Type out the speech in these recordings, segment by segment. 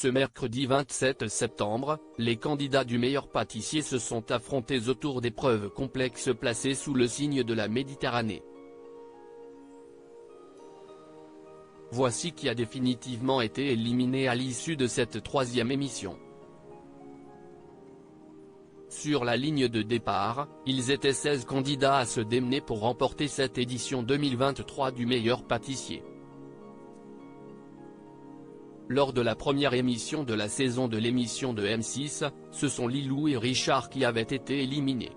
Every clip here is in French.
Ce mercredi 27 septembre, les candidats du meilleur pâtissier se sont affrontés autour d'épreuves complexes placées sous le signe de la Méditerranée. Voici qui a définitivement été éliminé à l'issue de cette troisième émission. Sur la ligne de départ, ils étaient 16 candidats à se démener pour remporter cette édition 2023 du meilleur pâtissier. Lors de la première émission de la saison de l'émission de M6, ce sont Lilou et Richard qui avaient été éliminés.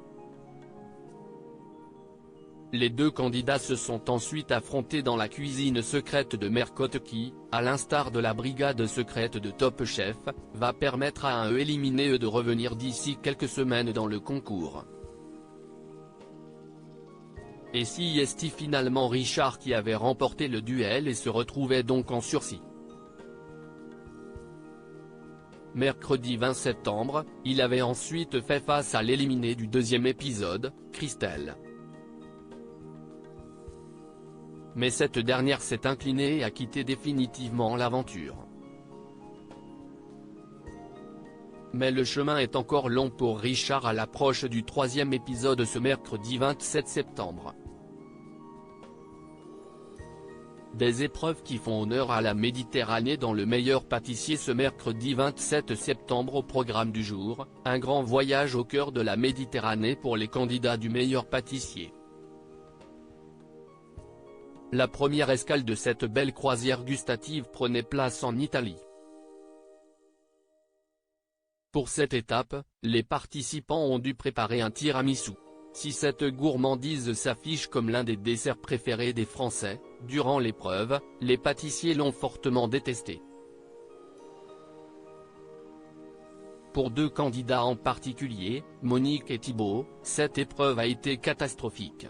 Les deux candidats se sont ensuite affrontés dans la cuisine secrète de Mercotte qui, à l'instar de la brigade secrète de Top Chef, va permettre à un éliminé de revenir d'ici quelques semaines dans le concours. Et si est finalement Richard qui avait remporté le duel et se retrouvait donc en sursis. Mercredi 20 septembre, il avait ensuite fait face à l'éliminé du deuxième épisode, Christelle. Mais cette dernière s'est inclinée et a quitté définitivement l'aventure. Mais le chemin est encore long pour Richard à l'approche du troisième épisode ce mercredi 27 septembre. Des épreuves qui font honneur à la Méditerranée dans le meilleur pâtissier ce mercredi 27 septembre au programme du jour, un grand voyage au cœur de la Méditerranée pour les candidats du meilleur pâtissier. La première escale de cette belle croisière gustative prenait place en Italie. Pour cette étape, les participants ont dû préparer un tiramisu. Si cette gourmandise s'affiche comme l'un des desserts préférés des Français, durant l'épreuve, les pâtissiers l'ont fortement détesté. Pour deux candidats en particulier, Monique et Thibaut, cette épreuve a été catastrophique.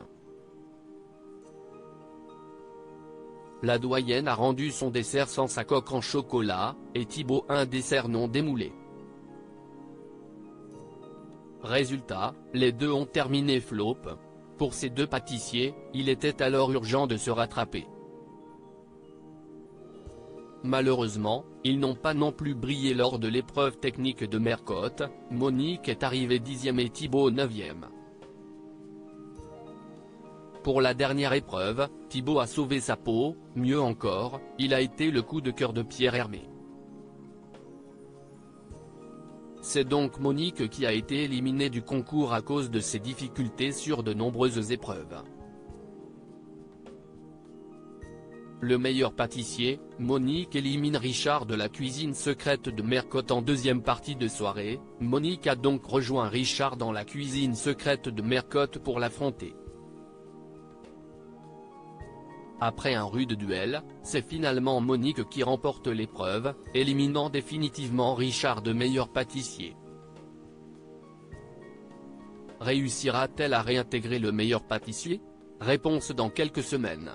La doyenne a rendu son dessert sans sa coque en chocolat, et Thibaut un dessert non démoulé. Résultat, les deux ont terminé flop. Pour ces deux pâtissiers, il était alors urgent de se rattraper. Malheureusement, ils n'ont pas non plus brillé lors de l'épreuve technique de Mercotte, Monique est arrivée 10e et Thibaut 9e. Pour la dernière épreuve, Thibaut a sauvé sa peau, mieux encore, il a été le coup de cœur de Pierre Hermé. C'est donc Monique qui a été éliminée du concours à cause de ses difficultés sur de nombreuses épreuves. Le meilleur pâtissier, Monique élimine Richard de la cuisine secrète de Mercotte en deuxième partie de soirée. Monique a donc rejoint Richard dans la cuisine secrète de Mercotte pour l'affronter. Après un rude duel, c'est finalement Monique qui remporte l'épreuve, éliminant définitivement Richard de meilleur pâtissier. Réussira-t-elle à réintégrer le meilleur pâtissier? Réponse dans quelques semaines.